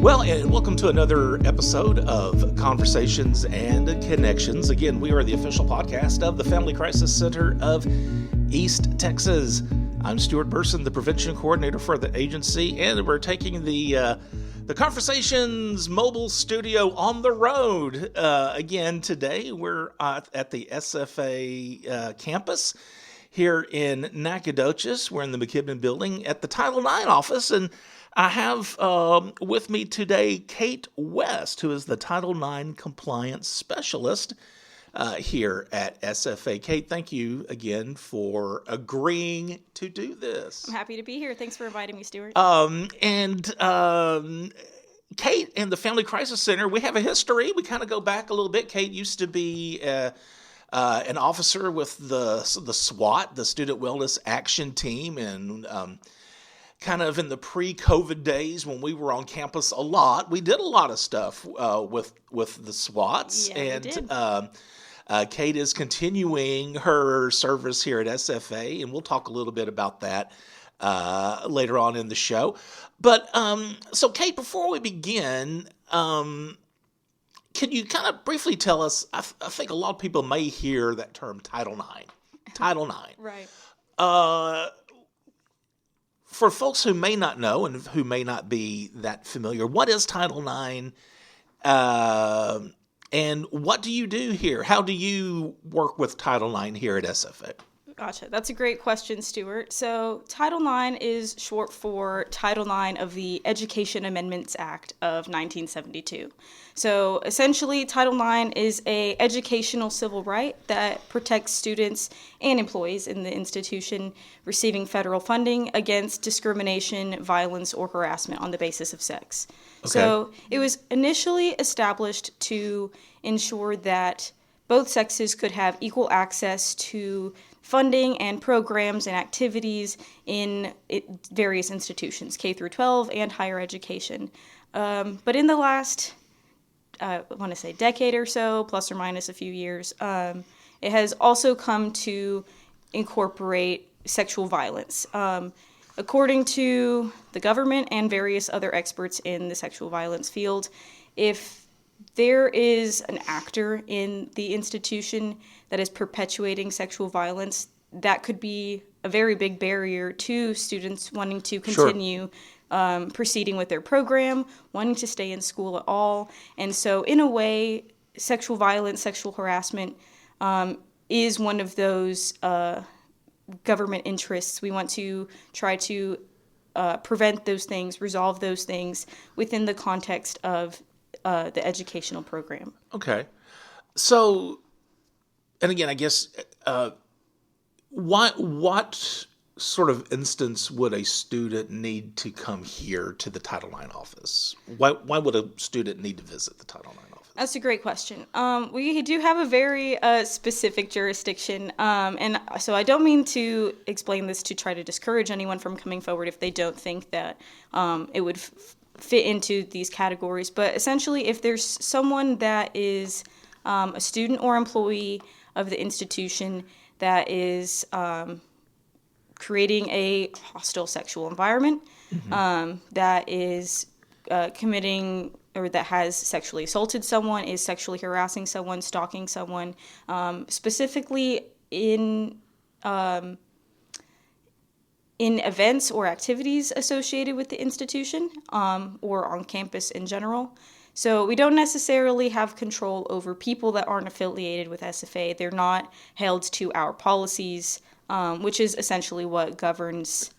Well, and welcome to another episode of Conversations and Connections. Again, we are the official podcast of the Family Crisis Center of East Texas. I'm Stuart Burson, the prevention coordinator for the agency, and we're taking the Conversations mobile studio on the road. Again, today we're at the SFA campus here in Nacogdoches. We're in the McKibben building at the Title IX office, and I have with me today Kate West, who is the Title IX compliance specialist here at SFA. Kate, thank you again for agreeing to do this. I'm happy to be here. Thanks for inviting me, Stuart. Kate and the Family Crisis Center, we have a history. We kind of go back a little bit. Kate used to be an officer with the SWAT, the Student Wellness Action Team, and kind of in the pre-COVID days when we were on campus a lot. We did a lot of stuff with the SWATs. Yeah, and we did. Kate is continuing her service here at SFA, and we'll talk a little bit about that later on in the show. But so Kate, before we begin, can you kind of briefly tell us, I think a lot of people may hear that term Title IX. Title IX. Right. For folks who may not know and who may not be that familiar, what is Title IX, and what do you do here? How do you work with Title IX here at SFA? Gotcha. That's a great question, Stuart. So Title IX is short for Title IX of the Education Amendments Act of 1972. So essentially, Title IX is an educational civil right that protects students and employees in the institution receiving federal funding against discrimination, violence, or harassment on the basis of sex. Okay. So it was initially established to ensure that both sexes could have equal access to funding and programs and activities in various institutions, K through 12 and higher education. But in the last, I want to say decade or so, plus or minus a few years, it has also come to incorporate sexual violence. According to the government and various other experts in the sexual violence field, if there is an actor in the institution that is perpetuating sexual violence, that could be a very big barrier to students wanting to continue proceeding with their program, wanting to stay in school at all. And so in a way, sexual violence, sexual harassment is one of those government interests. We want to try to prevent those things, resolve those things within the context of the educational program. Okay. So, and again, I guess, what sort of instance would a student need to come here to the Title IX office? Why would a student need to visit the Title IX office? That's a great question. We do have a very specific jurisdiction, and so I don't mean to explain this to try to discourage anyone from coming forward if they don't think that it would fit into these categories. But essentially, if there's someone that is a student or employee of the institution that is creating a hostile sexual environment, that is committing or that has sexually assaulted someone, is sexually harassing someone, stalking someone, specifically in events or activities associated with the institution or on campus in general. So we don't necessarily have control over people that aren't affiliated with SFA. They're not held to our policies, which is essentially what governs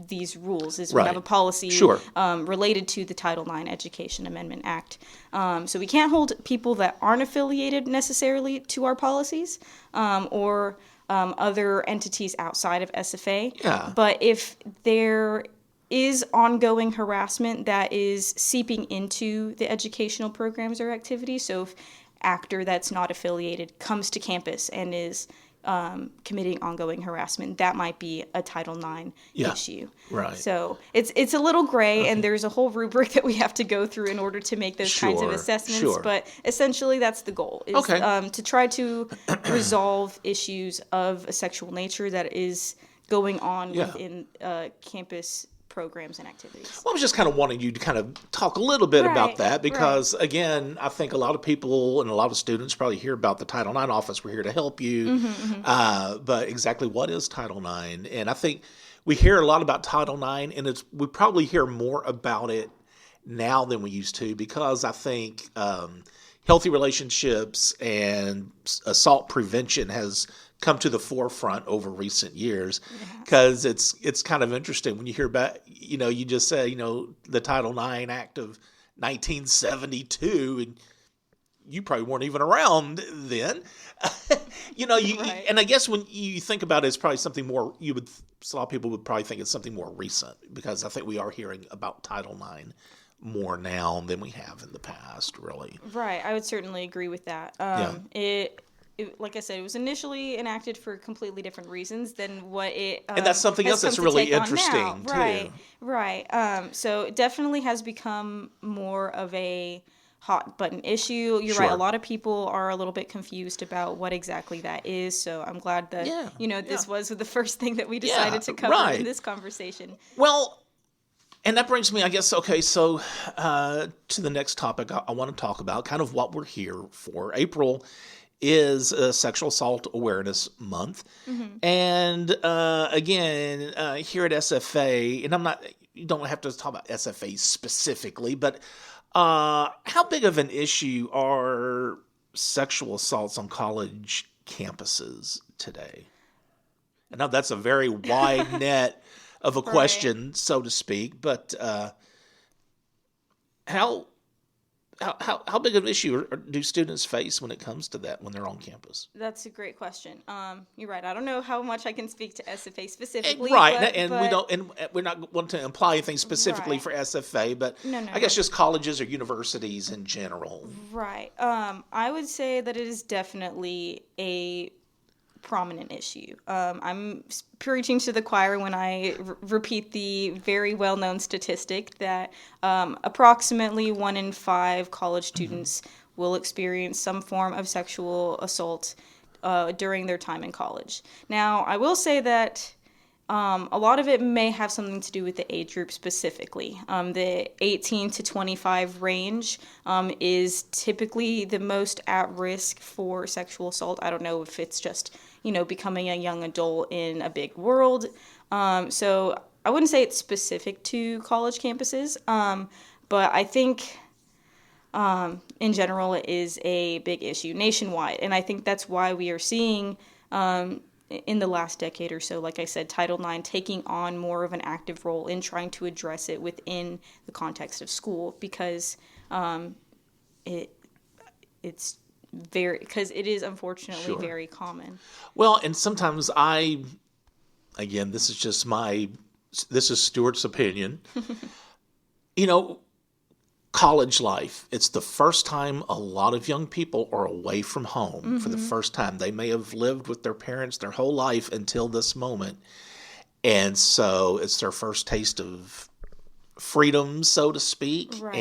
these rules, is we have a policy related to the Title IX Education Amendment Act. So we can't hold people that aren't affiliated necessarily to our policies or other entities outside of SFA. Yeah. But if there is ongoing harassment that is seeping into the educational programs or activities, so if actor that's not affiliated comes to campus and is committing ongoing harassment, that might be a Title IX issue. Right. So it's a little gray, and there's a whole rubric that we have to go through in order to make those kinds of assessments. But essentially, that's the goal, is to try to resolve issues of a sexual nature that is going on within campus programs and activities. Well, I was just kind of wanting you to kind of talk a little bit about that because, again, I think a lot of people and a lot of students probably hear about the Title IX office. We're here to help you. But exactly what is Title IX? And I think we hear a lot about Title IX, and we probably hear more about it now than we used to because I think healthy relationships and assault prevention has come to the forefront over recent years because it's kind of interesting when you hear about, you just say, the Title IX Act of 1972, and you probably weren't even around then. And I guess when you think about it, it's probably something more, a lot of people would probably think it's something more recent because I think we are hearing about Title IX more now than we have in the past, really. Right. I would certainly agree with that. Like I said, it was initially enacted for completely different reasons than what it and that's something else that's really interesting, too. Right. So it definitely has become more of a hot button issue. You're right. A lot of people are a little bit confused about what exactly that is. So I'm glad that, this was the first thing that we decided to cover in this conversation. Well, and that brings me, I guess, okay, so to the next topic I want to talk about, kind of what we're here for. April is Sexual Assault Awareness Month. And again, here at SFA, and you don't have to talk about SFA specifically, but how big of an issue are sexual assaults on college campuses today? I know that's a very wide net of a question, so to speak, but how big of an issue do students face when it comes to that when they're on campus? That's a great question. You're right. I don't know how much I can speak to SFA specifically. We're not wanting to imply anything specifically for SFA, but I guess just colleges or universities in general. Right. I would say that it is definitely a prominent issue. I'm preaching to the choir when I repeat the very well-known statistic that approximately 1 in 5 college students will experience some form of sexual assault during their time in college. Now, I will say that a lot of it may have something to do with the age group specifically. The 18 to 25 range is typically the most at risk for sexual assault. I don't know if it's just, becoming a young adult in a big world. So I wouldn't say it's specific to college campuses, but I think in general it is a big issue nationwide. And I think that's why we are seeing in the last decade or so, like I said, Title IX taking on more of an active role in trying to address it within the context of school because it's because it is unfortunately very common. Well, and sometimes this is Stuart's opinion. College life, it's the first time a lot of young people are away from home for the first time. They may have lived with their parents their whole life until this moment. And so it's their first taste of freedom, so to speak. Right.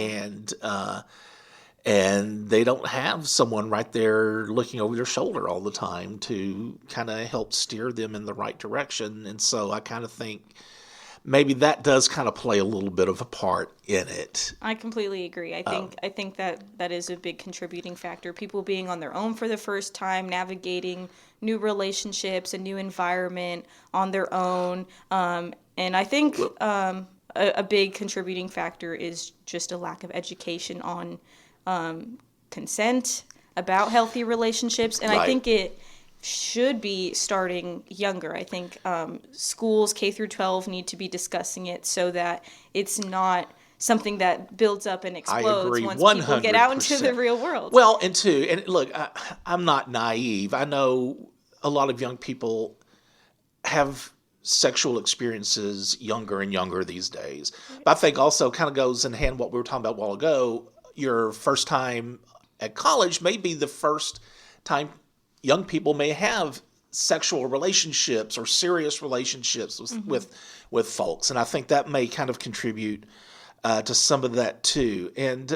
And they don't have someone right there looking over their shoulder all the time to kind of help steer them in the right direction. And so I kind of think maybe that does kind of play a little bit of a part in it. I completely agree. I think that is a big contributing factor. People being on their own for the first time, navigating new relationships, a new environment on their own. And I think a big contributing factor is just a lack of education on consent, about healthy relationships. And I think it should be starting younger. I think schools K through 12 need to be discussing it so that it's not something that builds up and explodes once 100%. People get out into the real world. Well, and look, I'm not naive. I know a lot of young people have sexual experiences younger and younger these days. But I think also kind of goes in hand what we were talking about a while ago. Your first time at college may be the first time young people may have sexual relationships or serious relationships with folks. And I think that may kind of contribute to some of that too. And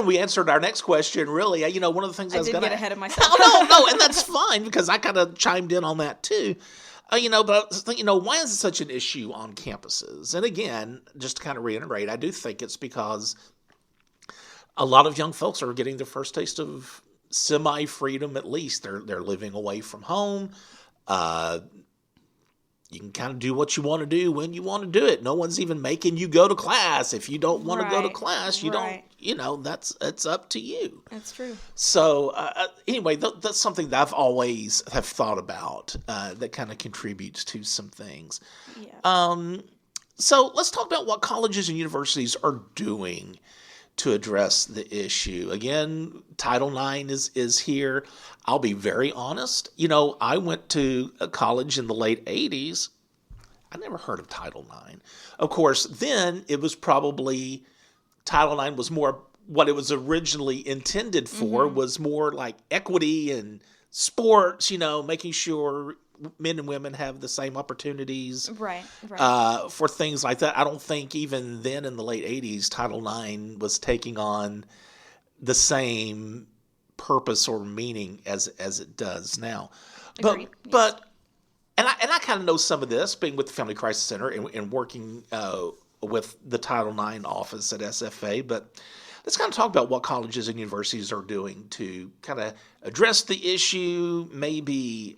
we answered our next question, really. One of the things I was going to... get ahead of myself. No, and that's fine because I kind of chimed in on that too. But why is it such an issue on campuses? And again, just to kind of reiterate, I do think it's because a lot of young folks are getting their first taste of semi-freedom. At least they're living away from home. You can kind of do what you want to do when you want to do it. No one's even making you go to class. If you don't want to go to class, you don't. It's up to you. That's true. So anyway, that's something that I've always have thought about that kind of contributes to some things. Yeah. So let's talk about what colleges and universities are doing to address the issue. Again, Title IX is here. I'll be very honest. I went to a college in the late 80s. I never heard of Title IX. Of course, then it was probably, Title IX was more what it was originally intended for, was more like equity and sports, making sure men and women have the same opportunities right. For things like that. I don't think even then in the late 80s, Title IX was taking on the same purpose or meaning as it does now. Agreed. But I kind of know some of this, being with the Family Crisis Center and working with the Title IX office at SFA. But let's kind of talk about what colleges and universities are doing to kind of address the issue, maybe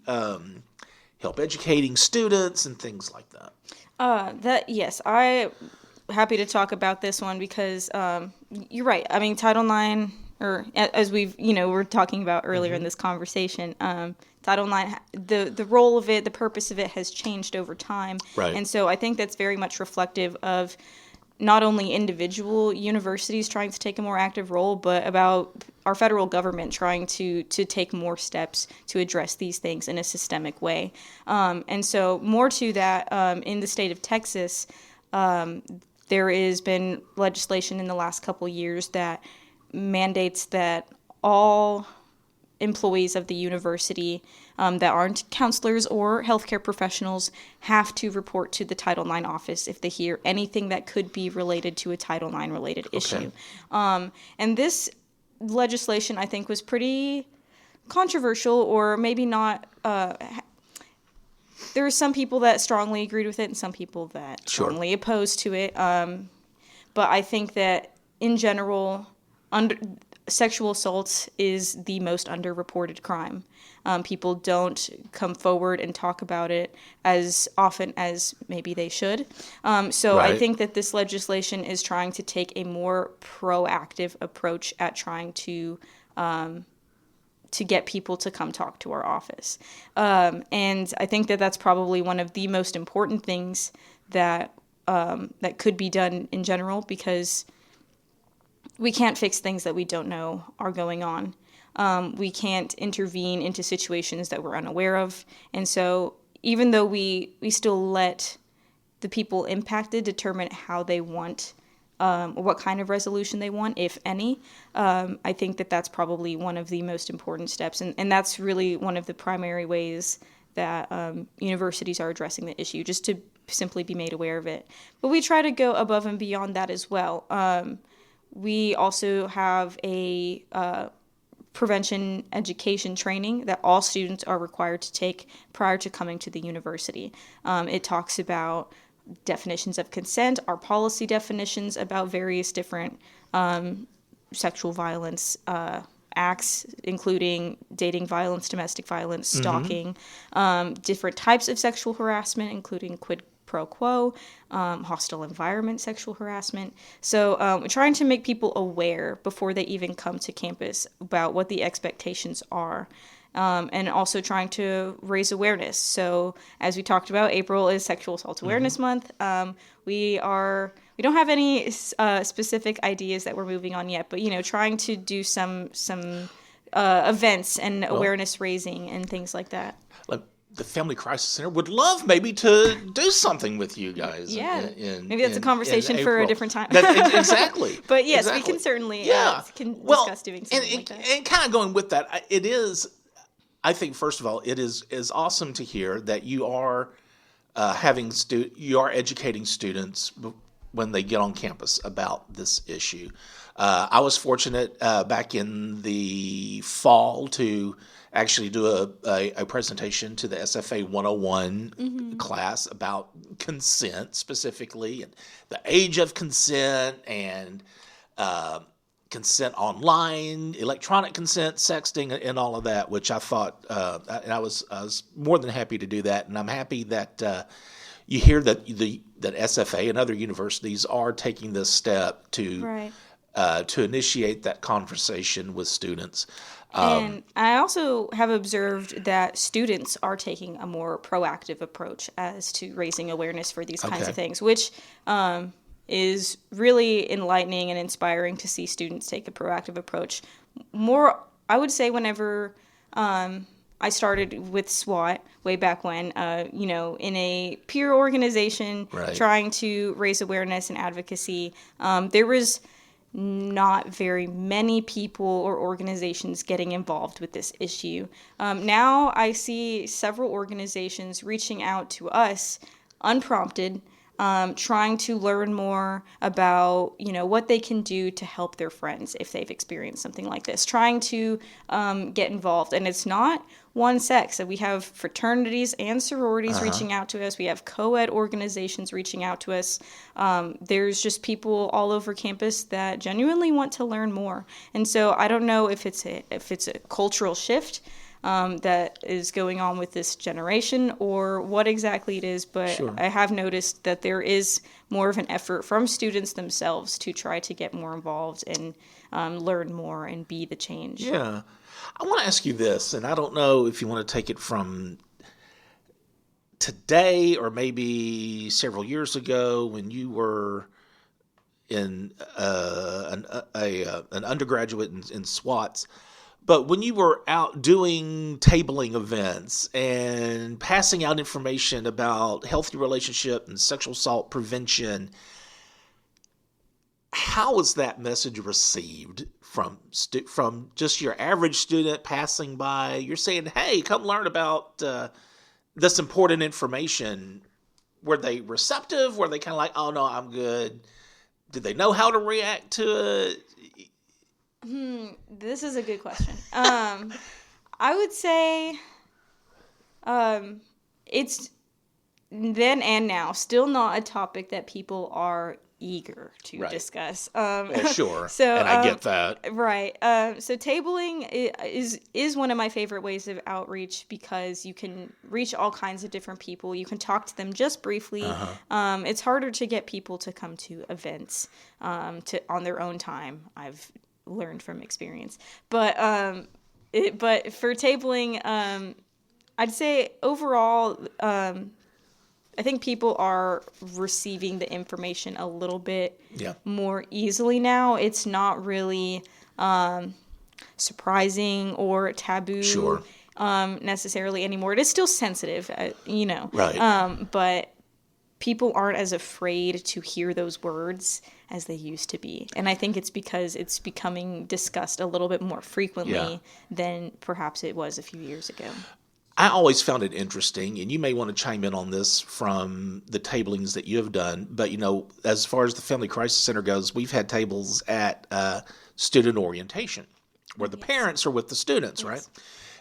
help educating students and things like that. Yes, I'm happy to talk about this one because you're right. I mean, Title IX, or as we're talking about earlier in this conversation, Title IX, the role of it, the purpose of it has changed over time. Right. And so I think that's very much reflective of not only individual universities trying to take a more active role, but about our federal government trying to take more steps to address these things in a systemic way. And so more to that, in the state of Texas, there has been legislation in the last couple years that mandates that all employees of the university that aren't counselors or healthcare professionals have to report to the Title IX office if they hear anything that could be related to a Title IX related issue. And this legislation, I think, was pretty controversial, or maybe not. There were some people that strongly agreed with it and some people that strongly opposed to it. But I think that in general, sexual assault is the most underreported crime. People don't come forward and talk about it as often as maybe they should. So I think that this legislation is trying to take a more proactive approach at trying to get people to come talk to our office. And I think that that's probably one of the most important things that could be done in general, because we can't fix things that we don't know are going on. We can't intervene into situations that we're unaware of. And so even though we still let the people impacted determine how they want, or what kind of resolution they want, if any, I think that that's probably one of the most important steps. And that's really one of the primary ways that universities are addressing the issue, just to simply be made aware of it. But we try to go above and beyond that as well. We also have a prevention education training that all students are required to take prior to coming to the university. It talks about definitions of consent, our policy definitions about various different sexual violence acts, including dating violence, domestic violence, stalking, different types of sexual harassment, including quid pro quo, hostile environment sexual harassment. So we're trying to make people aware before they even come to campus about what the expectations are, and also trying to raise awareness. So as we talked about, April is Sexual Assault Awareness Month. We don't have any specific ideas that we're moving on yet, but trying to do some events and awareness raising and things like that. The Family Crisis Center would love maybe to do something with you guys. Yeah, maybe that's a conversation for a different time. Exactly. But yes, we can certainly discuss doing something like that. And kind of going with that, it is, I think, first of all, it is awesome to hear that you are you are educating students when they get on campus about this issue. I was fortunate back in the fall to actually do a presentation to the SFA 101 class about consent specifically, and the age of consent, and consent online, electronic consent, sexting, and all of that, which I thought, and I was more than happy to do that. And I'm happy that you hear that that SFA and other universities are taking this step to initiate that conversation with students. And I also have observed that students are taking a more proactive approach as to raising awareness for these kinds of things, which is really enlightening and inspiring to see students take a proactive approach. More, I would say, whenever I started with SWAT way back when, in a peer organization trying to raise awareness and advocacy, there was not very many people or organizations getting involved with this issue. Now I see several organizations reaching out to us unprompted, trying to learn more about, what they can do to help their friends if they've experienced something like this, trying to get involved. And it's not one sex. So we have fraternities and sororities reaching out to us. We have co-ed organizations reaching out to us. There's just people all over campus that genuinely want to learn more. And so I don't know if it's a cultural shift that is going on with this generation or what exactly it is, but I have noticed that there is more of an effort from students themselves to try to get more involved and learn more and be the change. Yeah. I want to ask you this, and I don't know if you want to take it from today or maybe several years ago when you were in an undergraduate in SWATs. But when you were out doing tabling events and passing out information about healthy relationship and sexual assault prevention, how was that message received from just your average student passing by? You're saying, hey, come learn about this important information. Were they receptive? Were they kind of like, oh, no, I'm good? Did they know how to react to it? This is a good question. I would say it's then and now still not a topic that people are eager to discuss. Sure. So, and I get that. Right. So tabling is one of my favorite ways of outreach because you can reach all kinds of different people. You can talk to them just briefly. It's harder to get people to come to events on their own time. I've learned from experience, but for tabling, I'd say overall, I think people are receiving the information a little bit more easily now. It's not really surprising or taboo necessarily anymore. It is still sensitive, but people aren't as afraid to hear those words as they used to be. And I think it's because it's becoming discussed a little bit more frequently than perhaps it was a few years ago. I always found it interesting, and you may want to chime in on this from the tablings that you have done, but, as far as the Family Crisis Center goes, we've had tables at student orientation where the parents are with the students, right?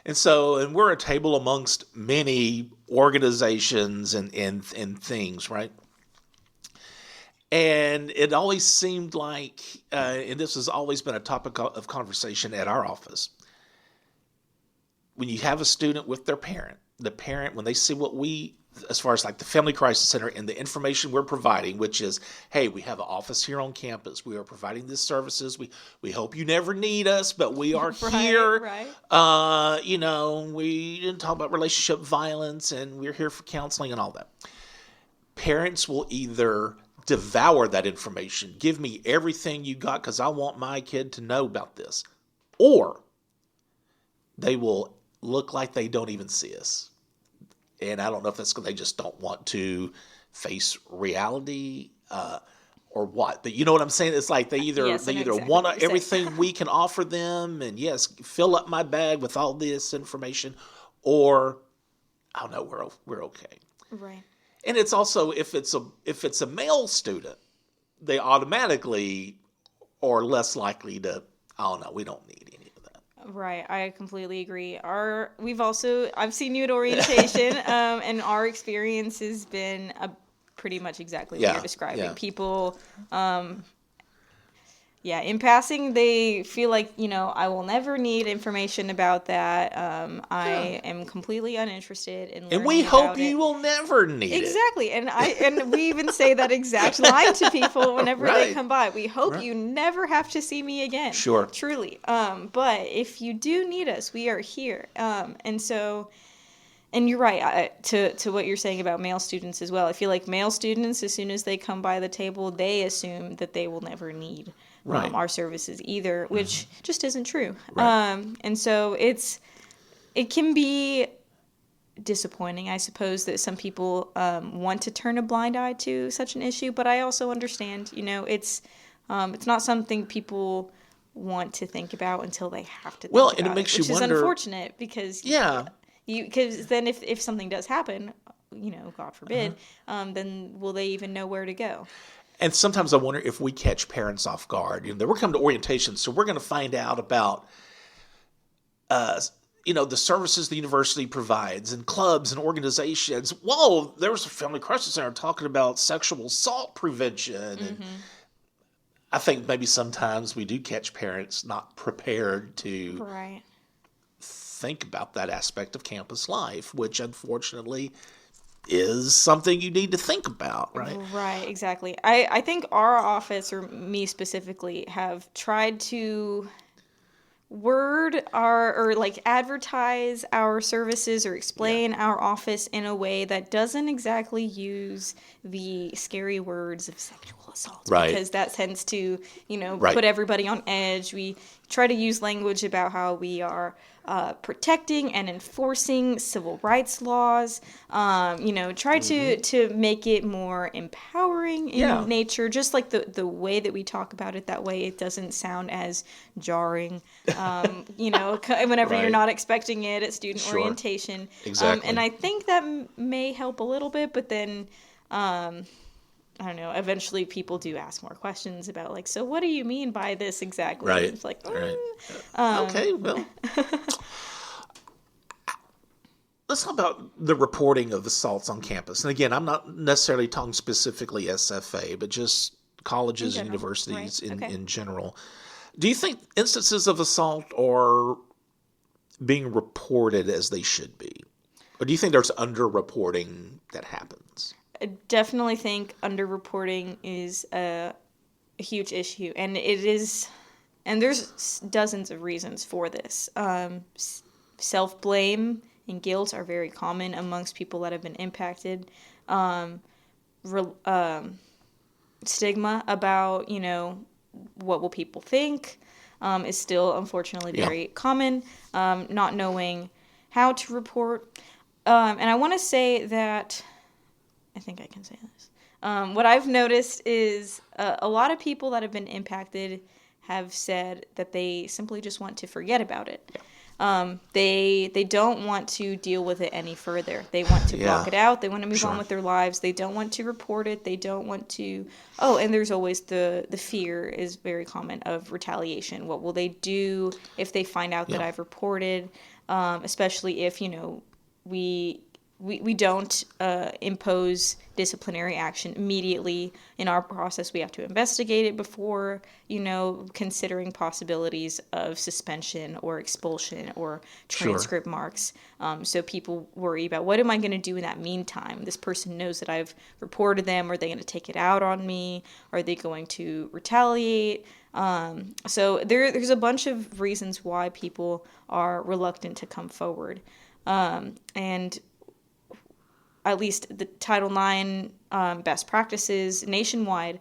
And we're a table amongst many organizations and things, right? And it always seemed like, and this has always been a topic of conversation at our office, when you have a student with their parent, the parent, when they see what we, as far as like the Family Crisis Center and the information we're providing, which is, hey, we have an office here on campus. We are providing these services. We hope you never need us, but we are here. Right. We didn't talk about relationship violence, and we're here for counseling and all that. Parents will either devour that information, give me everything you got because I want my kid to know about this, or they will look like they don't even see us. And I don't know if that's because they just don't want to face reality or what. But you know what I'm saying? It's like they either want everything we can offer them and, yes, fill up my bag with all this information, or, oh, no, we're okay. Right. And it's also, if it's a male student, they automatically are less likely to, oh no, we don't need any of that. Right, I completely agree. I've seen you at orientation, and our experience has been pretty much exactly what you're describing. Yeah. People, in passing, they feel like, I will never need information about that. I am completely uninterested in learning And we hope about it. you will never need it. Exactly, and we even say that exact line to people whenever they Right. come by. We hope Right. you never have to see me again. Sure. Truly. But if you do need us, we are here. And you're right, to what you're saying about male students as well. I feel like male students, as soon as they come by the table, they assume that they will never need our services either, which just isn't true. Right. And so it can be disappointing, I suppose, that some people want to turn a blind eye to such an issue. But I also understand, it's not something people want to think about until they have to think about and it makes which you is wonder. unfortunate because because then if something does happen, God forbid, then will they even know where to go? And sometimes I wonder if we catch parents off guard. We're coming to orientation, so we're going to find out about, the services the university provides and clubs and organizations. Whoa, there was a family crisis center talking about sexual assault prevention. And I think maybe sometimes we do catch parents not prepared to think about that aspect of campus life, which unfortunately is something you need to think about, right? Right, exactly. I think our office, or me specifically, have tried to advertise our services or explain our office in a way that doesn't exactly use the scary words of sexual assault, because that tends to, put everybody on edge. We try to use language about how we are protecting and enforcing civil rights laws, try to make it more empowering in nature, just like the way that we talk about it. That way it doesn't sound as jarring, whenever you're not expecting it at student orientation. Exactly. And I think that may help a little bit, but then I don't know, eventually people do ask more questions about, so what do you mean by this exactly? Right. It's like, okay, well. Let's talk about the reporting of assaults on campus. And again, I'm not necessarily talking specifically SFA, but just colleges and universities in general. Do you think instances of assault are being reported as they should be? Or do you think there's underreporting that happens? I definitely think underreporting is a huge issue, and it is, and there's dozens of reasons for this. Self-blame and guilt are very common amongst people that have been impacted. Stigma about, what will people think, is still unfortunately very common. Not knowing how to report. And I want to say that, I think I can say this. What I've noticed is a lot of people that have been impacted have said that they simply just want to forget about it. They don't want to deal with it any further. They want to block it out. They want to move on with their lives. They don't want to report it. They don't want to. Oh, and there's always the fear is very common of retaliation. What will they do if they find out that I've reported? Especially if we don't impose disciplinary action immediately in our process. We have to investigate it before, considering possibilities of suspension or expulsion or transcript marks. So people worry about, what am I going to do in that meantime? This person knows that I've reported them. Are they going to take it out on me? Are they going to retaliate? So there's a bunch of reasons why people are reluctant to come forward. And at least the Title IX best practices nationwide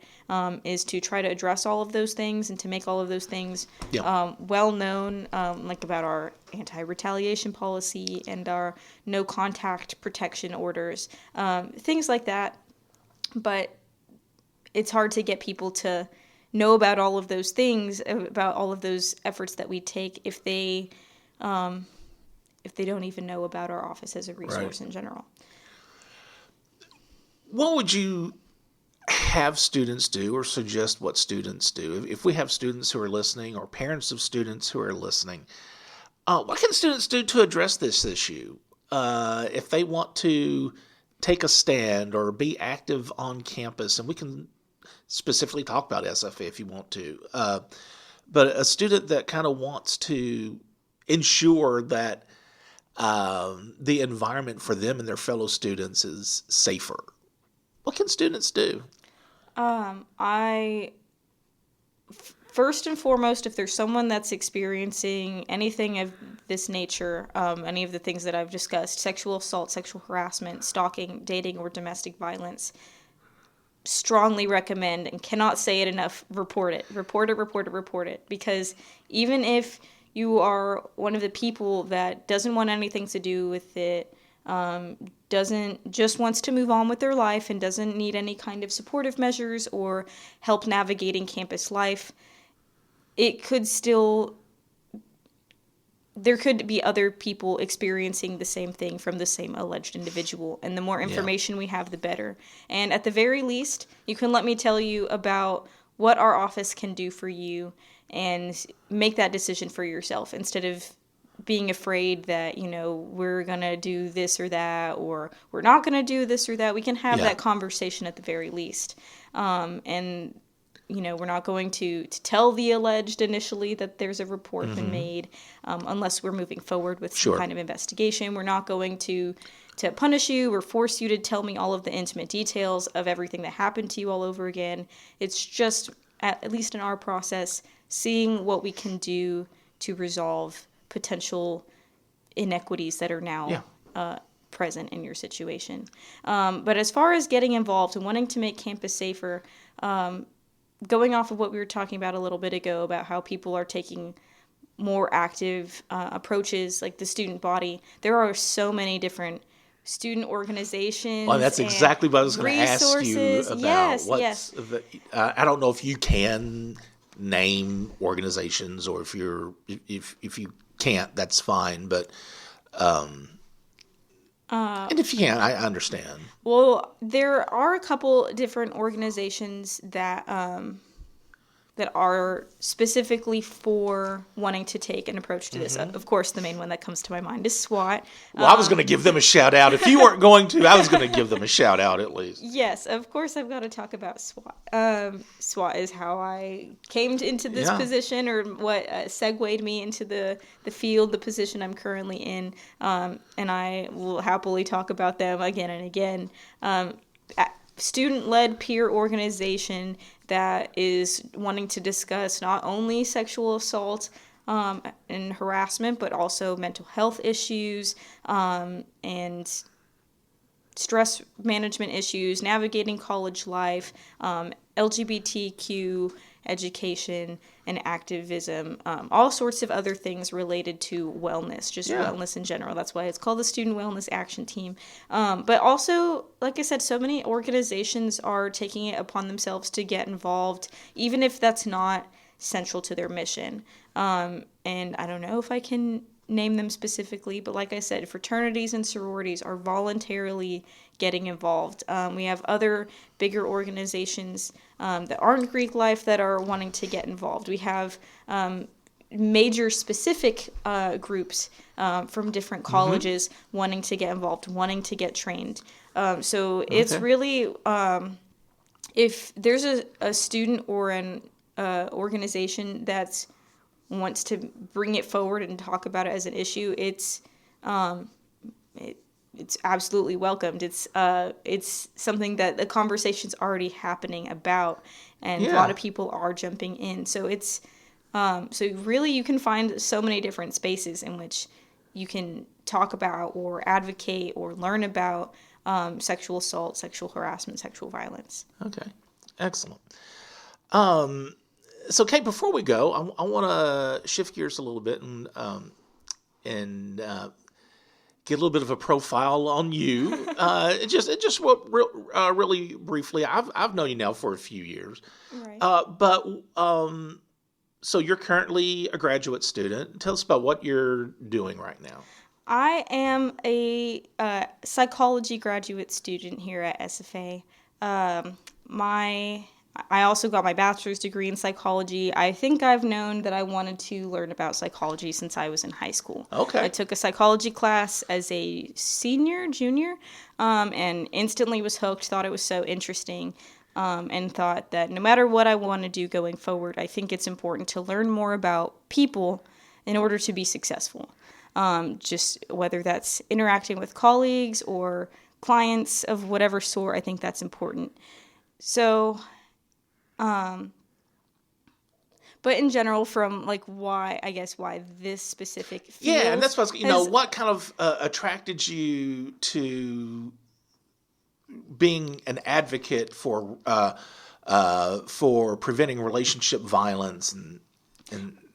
is to try to address all of those things and to make all of those things well known, like about our anti-retaliation policy and our no contact protection orders, things like that. But it's hard to get people to know about all of those things, about all of those efforts that we take, if they don't even know about our office as a resource in general. What would you, have students do or suggest what students do. If we have students who are listening or parents of students who are listening, what can students do to address this issue? If they want to take a stand or be active on campus, and we can specifically talk about SFA if you want to, but a student that kind of wants to ensure that the environment for them and their fellow students is safer, what can students do? First and foremost, if there's someone that's experiencing anything of this nature, any of the things that I've discussed, sexual assault, sexual harassment, stalking, dating, or domestic violence, strongly recommend and cannot say it enough, report it. Report it, report it, report it. Because even if you are one of the people that doesn't want anything to do with it, just wants to move on with their life and doesn't need any kind of supportive measures or help navigating campus life, there could be other people experiencing the same thing from the same alleged individual. And the more information we have, the better. And at the very least, you can let me tell you about what our office can do for you and make that decision for yourself instead of being afraid that, we're going to do this or that, or we're not going to do this or that. We can have that conversation at the very least. And we're not going to tell the alleged initially that there's a report been made unless we're moving forward with some kind of investigation. We're not going to punish you or force you to tell me all of the intimate details of everything that happened to you all over again. It's just, at least in our process, seeing what we can do to resolve potential inequities that are now present in your situation. But as far as getting involved and wanting to make campus safer, going off of what we were talking about a little bit ago about how people are taking more active approaches, like the student body, there are so many different student organizations. Well, that's exactly what I was going to ask you about. Yes. I don't know if you can name organizations, or if you can't, that's fine. But and if you can't, I understand. Well, there are a couple different organizations that are specifically for wanting to take an approach to this. Of course, the main one that comes to my mind is SWAT. Well, I was going to give them a shout out. If you weren't going to, I was going to give them a shout out at least. Yes, of course, I've got to talk about SWAT. SWAT is how I came into this position, or what segued me into the field, the position I'm currently in. And I will happily talk about them again and again. Student-led peer organization that is wanting to discuss not only sexual assault and harassment, but also mental health issues and stress management issues, navigating college life, LGBTQ education and activism, all sorts of other things related to wellness, wellness in general. That's why it's called the Student Wellness Action Team. But also, like I said, so many organizations are taking it upon themselves to get involved, even if that's not central to their mission. And I don't know if I can name them specifically, but like I said, fraternities and sororities are voluntarily getting involved. We have other bigger organizations that aren't Greek life that are wanting to get involved. We have major specific groups from different colleges wanting to get involved, wanting to get trained. So it's really, if there's a student or an organization that's wants to bring it forward and talk about it as an issue, it's absolutely welcomed. It's something that the conversation's already happening about, and a lot of people are jumping in. So it's so really you can find so many different spaces in which you can talk about or advocate or learn about sexual assault, sexual harassment, sexual violence. Okay, excellent. So, Kate, before we go, I want to shift gears a little bit and get a little bit of a profile on you. Really briefly. I've known you now for a few years, right. So you're currently a graduate student. Tell us about what you're doing right now. I am a psychology graduate student here at SFA. I also got my bachelor's degree in psychology. I think I've known that I wanted to learn about psychology since I was in high school. Okay. I took a psychology class as a junior, and instantly was hooked, thought it was so interesting, and thought that no matter what I want to do going forward, I think it's important to learn more about people in order to be successful. Just whether that's interacting with colleagues or clients of whatever sort, I think that's important. So, but in general, from like why this specific field. Yeah, and that's what what kind of attracted you to being an advocate for preventing relationship violence and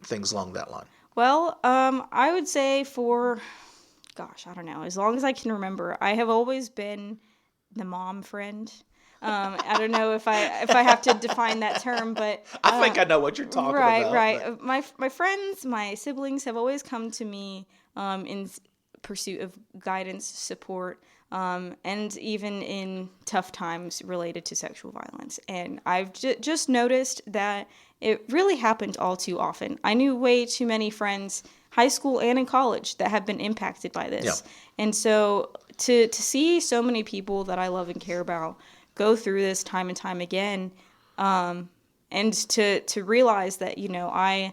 things along that line. Well, I would say I don't know, as long as I can remember, I have always been the mom friend. I don't know if I have to define that term, but I think I know what you're talking about. Right. My friends, my siblings have always come to me in pursuit of guidance, support, and even in tough times related to sexual violence. And I've just noticed that it really happened all too often. I knew way too many friends, high school and in college, that have been impacted by this. Yeah. And so to see so many people that I love and care about go through this time and time again, and to realize that, I,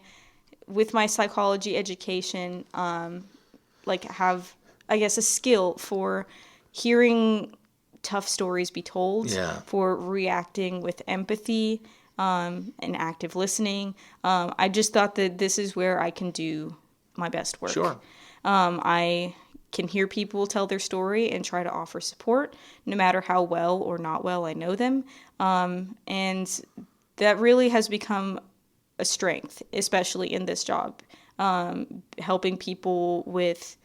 with my psychology education, have, I guess, a skill for hearing tough stories be told, for reacting with empathy, and active listening. I just thought that this is where I can do my best work. Sure. I can hear people tell their story and try to offer support, no matter how well or not well I know them. And that really has become a strength, especially in this job, helping people with,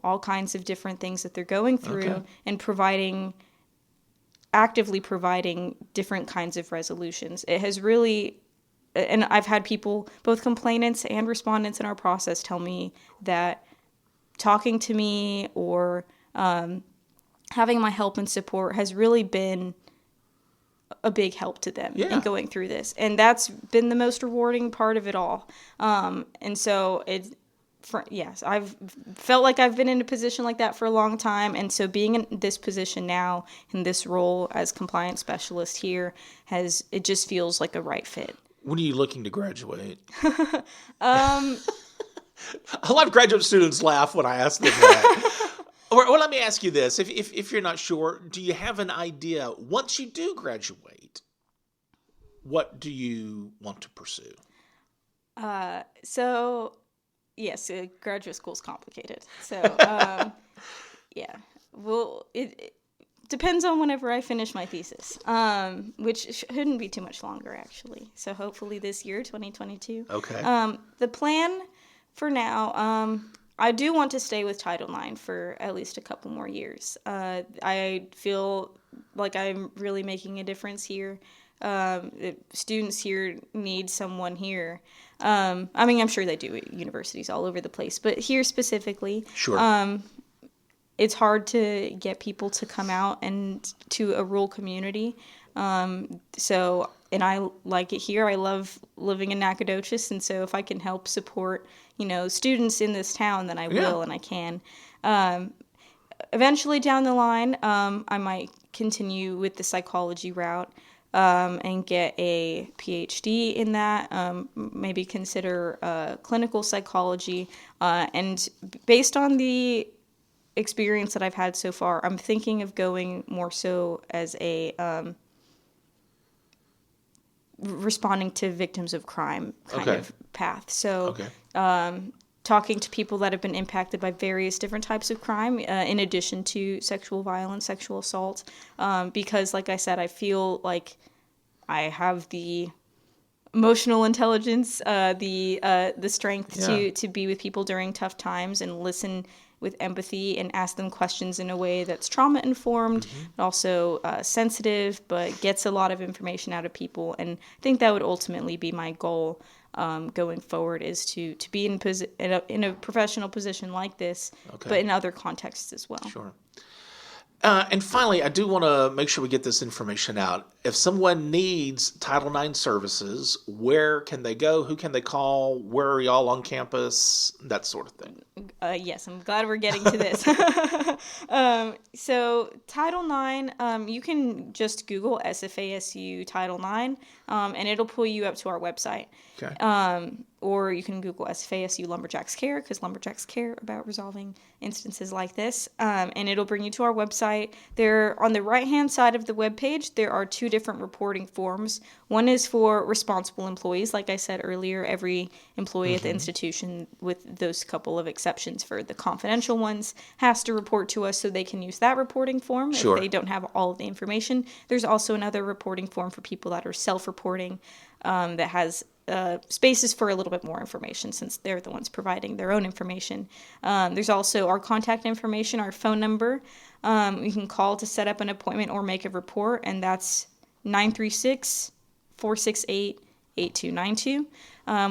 all kinds of different things that they're going through, and actively providing different kinds of resolutions. It has really, and I've had people, both complainants and respondents in our process, tell me that talking to me or having my help and support has really been a big help to them in going through this. And that's been the most rewarding part of it all. And so I've felt like I've been in a position like that for a long time. And so being in this position now, in this role as compliance specialist here, it just feels like a right fit. When are you looking to graduate? A lot of graduate students laugh when I ask them that. Or let me ask you this. If you're not sure, do you have an idea, once you do graduate, what do you want to pursue? Yes, graduate school is complicated. So, well, it depends on whenever I finish my thesis, which shouldn't be too much longer, actually. So hopefully this year, 2022. Okay. The plan for now, I do want to stay with Title IX for at least a couple more years. I feel like I'm really making a difference here. Students here need someone here. I'm sure they do at universities all over the place, but here specifically, sure. It's hard to get people to come out and to a rural community. And I like it here. I love living in Nacogdoches, and so if I can help support, students in this town, then I will, and I can. Eventually down the line, I might continue with the psychology route, and get a PhD in that, maybe consider clinical psychology, and based on the experience that I've had so far, I'm thinking of going more so as a responding to victims of crime kind of path. So talking to people that have been impacted by various different types of crime, in addition to sexual violence, sexual assault, because like I said, I feel like I have the emotional intelligence, the strength to be with people during tough times and listen with empathy and ask them questions in a way that's trauma-informed, and also sensitive, but gets a lot of information out of people. And I think that would ultimately be my goal going forward, is to be in a professional position like this, but in other contexts as well. Sure. And finally, I do want to make sure we get this information out. If someone needs Title IX services, where can they go? Who can they call? Where are y'all on campus? That sort of thing. Yes, I'm glad we're getting to this. So Title IX, you can just Google SFASU Title IX, and it'll pull you up to our website. Okay. Or you can Google SFASU Lumberjacks Care, because lumberjacks care about resolving instances like this, and it'll bring you to our website. There, on the right-hand side of the webpage, there are two different reporting forms. One is for responsible employees. Like I said earlier, every employee at the institution, with those couple of exceptions for the confidential ones, has to report to us so they can use that reporting form Sure. if they don't have all of the information. There's also another reporting form for people that are self-reporting that has spaces for a little bit more information, since they're the ones providing their own information. There's also our contact information, our phone number. You can call to set up an appointment or make a report, and that's 936-468-8292.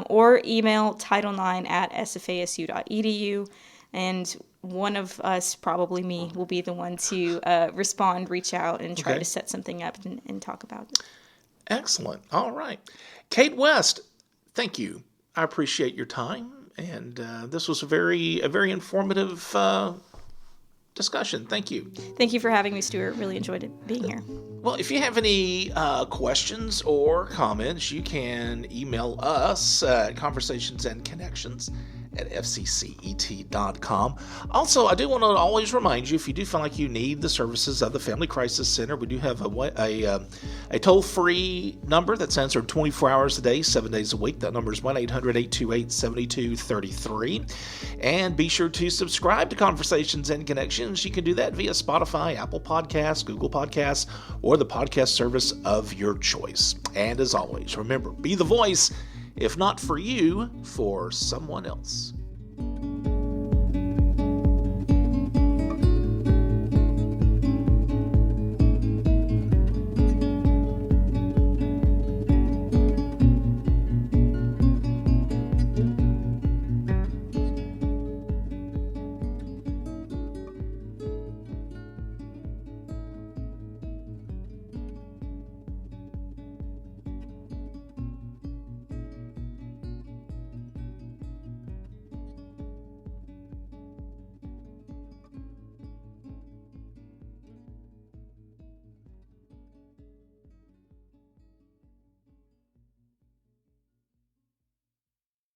Or email title9@sfasu.edu, and one of us, probably me, will be the one to respond, reach out, and try to set something up and talk about it. Excellent. All right. Kate West, thank you. I appreciate your time, and this was a very informative discussion. Thank you. Thank you for having me, Stuart. Really enjoyed it being here. Well, if you have any questions or comments, you can email us at conversationsandconnections@fccet.com. Also, I do want to always remind you, if you do feel like you need the services of the Family Crisis Center, we do have a toll-free number that's answered 24 hours a day, 7 days a week. That number is 1-800-828-7233. And be sure to subscribe to Conversations and Connections. You can do that via Spotify, Apple Podcasts, Google Podcasts, or the podcast service of your choice. And as always, remember, be the voice, if not for you, for someone else.